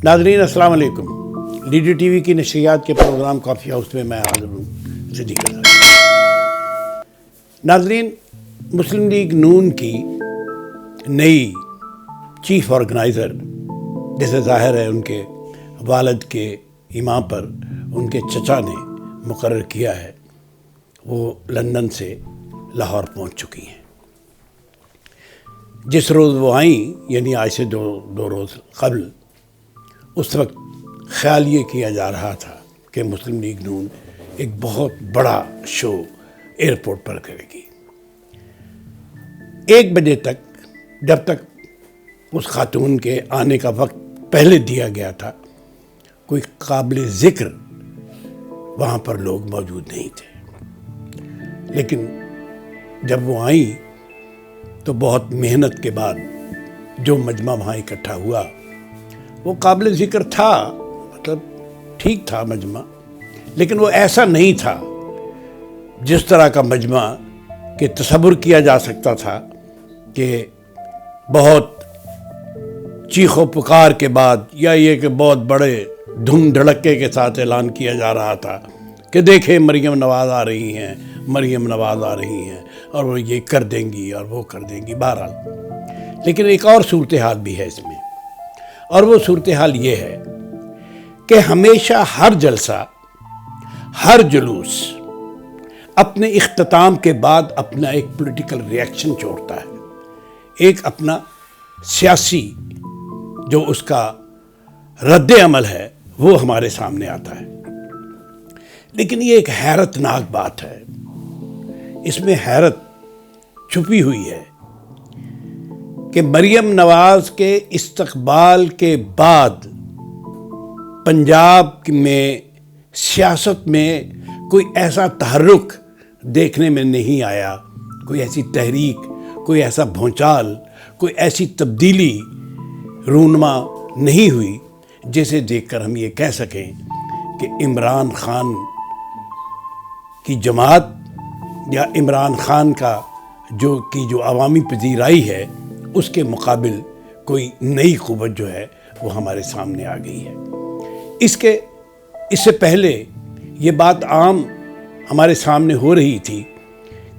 ناظرین السلام علیکم۔ ڈی ڈی ٹی وی کی نشریات کے پروگرام کافی ہاؤس میں حاضر ہوں صدیق اظہر۔ ناظرین، مسلم لیگ نون کی نئی چیف آرگنائزر، جیسے ظاہر ہے ان کے والد کے ایمان پر ان کے چچا نے مقرر کیا ہے، وہ لندن سے لاہور پہنچ چکی ہیں۔ جس روز وہ آئیں، یعنی آج سے دو روز قبل، اس وقت خیال یہ کیا جا رہا تھا کہ مسلم لیگ نون ایک بہت بڑا شو ایئرپورٹ پر کرے گی۔ 1 بجے تک، جب تک اس خاتون کے آنے کا وقت پہلے دیا گیا تھا، کوئی قابل ذکر وہاں پر لوگ موجود نہیں تھے، لیکن جب وہ آئیں تو بہت محنت کے بعد جو مجمع وہاں اکٹھا ہوا وہ قابل ذکر تھا، مطلب ٹھیک تھا مجمع، لیکن وہ ایسا نہیں تھا جس طرح کا مجمع کہ تصور کیا جا سکتا تھا کہ بہت چیخ و پکار کے بعد، یا یہ کہ بہت بڑے دھم دھڑکے کے ساتھ اعلان کیا جا رہا تھا کہ دیکھیں مریم نواز آ رہی ہیں، مریم نواز آ رہی ہیں اور وہ یہ کر دیں گی اور وہ کر دیں گی۔ بہرحال لیکن ایک اور صورتحال بھی ہے اس میں، اور وہ صورتحال یہ ہے کہ ہمیشہ ہر جلسہ، ہر جلوس اپنے اختتام کے بعد اپنا ایک پولیٹیکل ریئیکشن چھوڑتا ہے، ایک اپنا سیاسی جو اس کا رد عمل ہے وہ ہمارے سامنے آتا ہے۔ لیکن یہ ایک حیرت ناک بات ہے، اس میں حیرت چھپی ہوئی ہے کہ مریم نواز کے استقبال کے بعد پنجاب میں سیاست میں کوئی ایسا تحرک دیکھنے میں نہیں آیا، کوئی ایسی تحریک، کوئی ایسا بھونچال، کوئی ایسی تبدیلی رونما نہیں ہوئی جسے دیکھ کر ہم یہ کہہ سکیں کہ عمران خان کی جماعت یا عمران خان کا جو عوامی پذیرائی ہے، اس کے مقابل کوئی نئی قوت جو ہے وہ ہمارے سامنے آ گئی ہے۔ اس سے پہلے یہ بات عام ہمارے سامنے ہو رہی تھی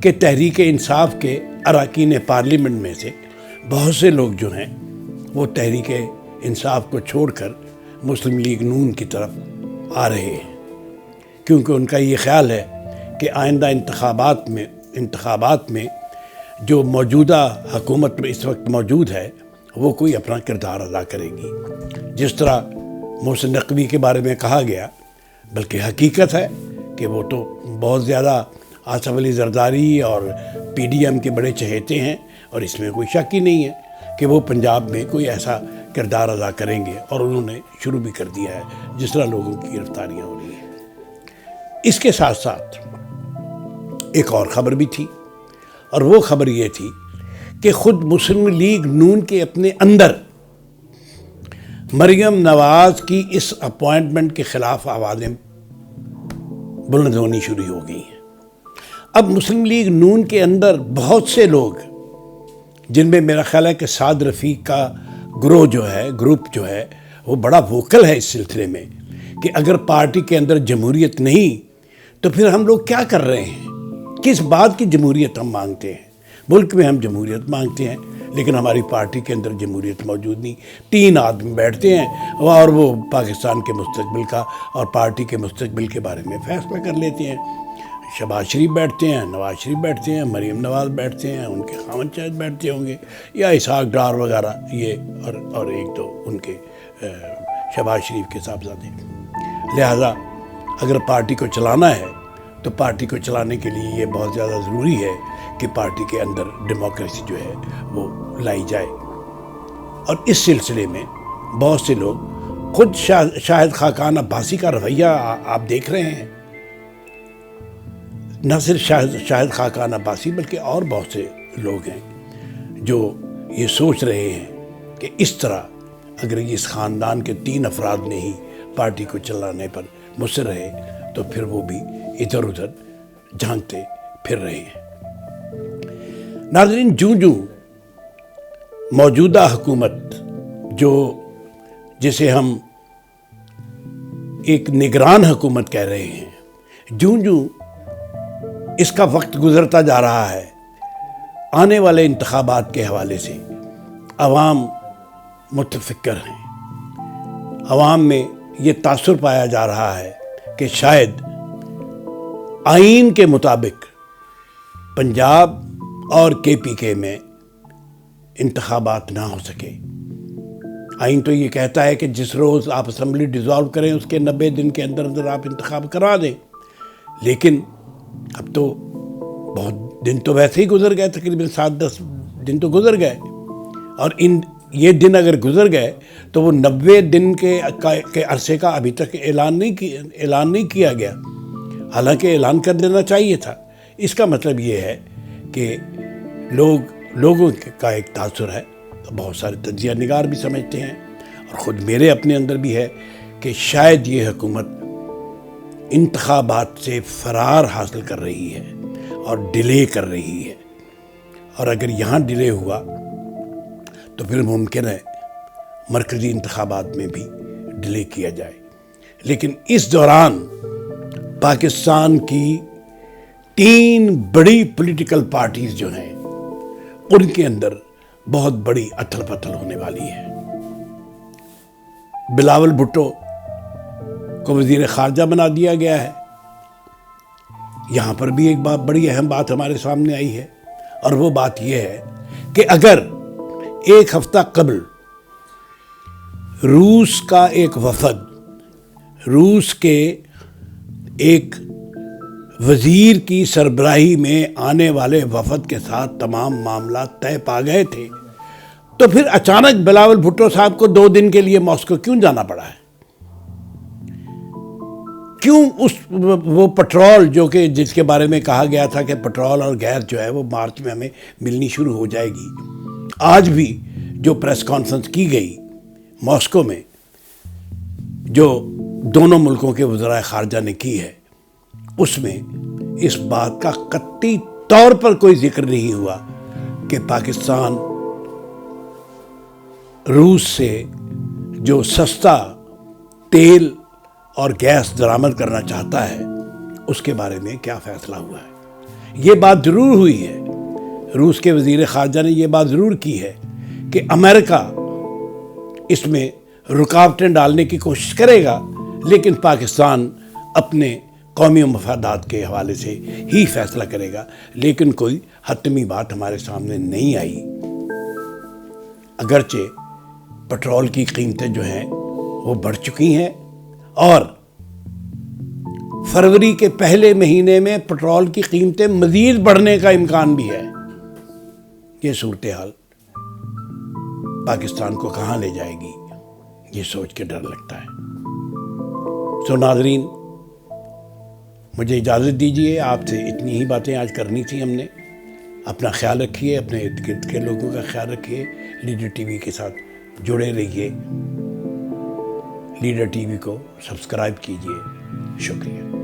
کہ تحریک انصاف کے اراکین پارلیمنٹ میں سے بہت سے لوگ جو ہیں وہ تحریک انصاف کو چھوڑ کر مسلم لیگ نون کی طرف آ رہے ہیں، کیونکہ ان کا یہ خیال ہے کہ آئندہ انتخابات میں جو موجودہ حکومت میں اس وقت موجود ہے وہ کوئی اپنا کردار ادا کرے گی۔ جس طرح محسن نقوی کے بارے میں کہا گیا، بلکہ حقیقت ہے کہ وہ تو بہت زیادہ آصف علی زرداری اور پی ڈی ایم کے بڑے چہیتے ہیں، اور اس میں کوئی شک ہی نہیں ہے کہ وہ پنجاب میں کوئی ایسا کردار ادا کریں گے، اور انہوں نے شروع بھی کر دیا ہے جس طرح لوگوں کی گرفتاریاں ہو رہی ہیں۔ اس کے ساتھ ساتھ ایک اور خبر بھی تھی، اور وہ خبر یہ تھی کہ خود مسلم لیگ نون کے اپنے اندر مریم نواز کی اس اپوائنٹمنٹ کے خلاف آوازیں بلند ہونی شروع ہو گئی ہیں۔ اب مسلم لیگ نون کے اندر بہت سے لوگ، جن میں میرا خیال ہے کہ سعد رفیق کا گروپ جو ہے وہ بڑا ووکل ہے اس سلسلے میں کہ اگر پارٹی کے اندر جمہوریت نہیں تو پھر ہم لوگ کیا کر رہے ہیں، کس بات کی جمہوریت ہم مانگتے ہیں۔ ملک میں ہم جمہوریت مانگتے ہیں لیکن ہماری پارٹی کے اندر جمہوریت موجود نہیں۔ 3 آدمی بیٹھتے ہیں اور وہ پاکستان کے مستقبل کا اور پارٹی کے مستقبل کے بارے میں فیصلہ کر لیتے ہیں۔ شہباز شریف بیٹھتے ہیں، نواز شریف بیٹھتے ہیں، مریم نواز بیٹھتے ہیں، ان کے خاوند شاید بیٹھتے ہوں گے، یا اسحاق ڈار وغیرہ، یہ اور ایک تو ان کے شہباز شریف کے صاحبزادے۔ لہٰذا اگر پارٹی کو چلانا ہے تو پارٹی کو چلانے کے لیے یہ بہت زیادہ ضروری ہے کہ پارٹی کے اندر ڈیموکریسی جو ہے وہ لائی جائے۔ اور اس سلسلے میں بہت سے لوگ، خود شاہد خاقان عباسی کا رویہ آپ دیکھ رہے ہیں، نہ صرف شاہد خاقان عباسی بلکہ اور بہت سے لوگ ہیں جو یہ سوچ رہے ہیں کہ اس طرح اگر اس خاندان کے 3 افراد نے ہی پارٹی کو چلانے پر مصر رہے تو پھر وہ بھی ادھر ادھر جھانکتے پھر رہے ہیں۔ ناظرین، جو موجودہ حکومت جسے ہم ایک نگران حکومت کہہ رہے ہیں، جوں جوں اس کا وقت گزرتا جا رہا ہے، آنے والے انتخابات کے حوالے سے عوام متفکر ہیں. عوام میں یہ تاثر پایا جا رہا ہے کہ شاید آئین کے مطابق پنجاب اور KPK میں انتخابات نہ ہو سکے. آئین تو یہ کہتا ہے کہ جس روز آپ اسمبلی ڈیزالو کریں اس کے 90 دن کے اندر اندر آپ انتخاب کرا دیں، لیکن اب تو بہت دن تو ویسے ہی گزر گئے، تقریباً 7-10 دن تو گزر گئے، اور یہ دن اگر گزر گئے تو وہ 90 دن کے عرصے کا ابھی تک اعلان نہیں کیا گیا، حالانکہ اعلان کر دینا چاہیے تھا. اس کا مطلب یہ ہے کہ لوگوں کا ایک تاثر ہے. بہت سارے تجزیہ نگار بھی سمجھتے ہیں، اور خود میرے اپنے اندر بھی ہے، کہ شاید یہ حکومت انتخابات سے فرار حاصل کر رہی ہے اور ڈیلے کر رہی ہے. اور اگر یہاں ڈیلے ہوا تو پھر ممکن ہے مرکزی انتخابات میں بھی ڈیلے کیا جائے. لیکن اس دوران پاکستان کی 3 بڑی پولیٹیکل پارٹیز جو ہیں ان کے اندر بہت بڑی اتھل پتھل ہونے والی ہے. بلاول بھٹو کو وزیر خارجہ بنا دیا گیا ہے. یہاں پر بھی ایک بڑی اہم بات ہمارے سامنے آئی ہے، اور وہ بات یہ ہے کہ اگر ایک ہفتہ قبل روس کا ایک وفد، روس کے ایک وزیر کی سربراہی میں آنے والے وفد کے ساتھ تمام معاملات طے پا گئے تھے، تو پھر اچانک بلاول بھٹو صاحب کو 2 دن کے لیے ماسکو کیوں جانا پڑا ہے؟ کیوں وہ پٹرول جو کہ جس کے بارے میں کہا گیا تھا کہ پٹرول اور گیس جو ہے وہ مارچ میں ہمیں ملنی شروع ہو جائے گی، آج بھی جو پریس کانفرنس کی گئی ماسکو میں، جو دونوں ملکوں کے وزرائے خارجہ نے کی ہے، اس میں اس بات کا قطعی طور پر کوئی ذکر نہیں ہوا کہ پاکستان روس سے جو سستا تیل اور گیس درآمد کرنا چاہتا ہے اس کے بارے میں کیا فیصلہ ہوا ہے. یہ بات ضرور ہوئی ہے، روس کے وزیر خارجہ نے یہ بات ضرور کی ہے کہ امریکہ اس میں رکاوٹیں ڈالنے کی کوشش کرے گا، لیکن پاکستان اپنے قومی مفادات کے حوالے سے ہی فیصلہ کرے گا. لیکن کوئی حتمی بات ہمارے سامنے نہیں آئی. اگرچہ پٹرول کی قیمتیں جو ہیں وہ بڑھ چکی ہیں، اور فروری کے پہلے مہینے میں پٹرول کی قیمتیں مزید بڑھنے کا امکان بھی ہے. یہ صورتحال پاکستان کو کہاں لے جائے گی، یہ سوچ کے ڈر لگتا ہے. سو ناظرین، مجھے اجازت دیجیے، آپ سے اتنی ہی باتیں آج کرنی تھی ہم نے. اپنا خیال رکھیے، اپنے ارد گرد کے لوگوں کا خیال رکھیے. لیڈر ٹی وی کے ساتھ جڑے رہیے. لیڈر ٹی وی کو سبسکرائب کیجیے. شکریہ.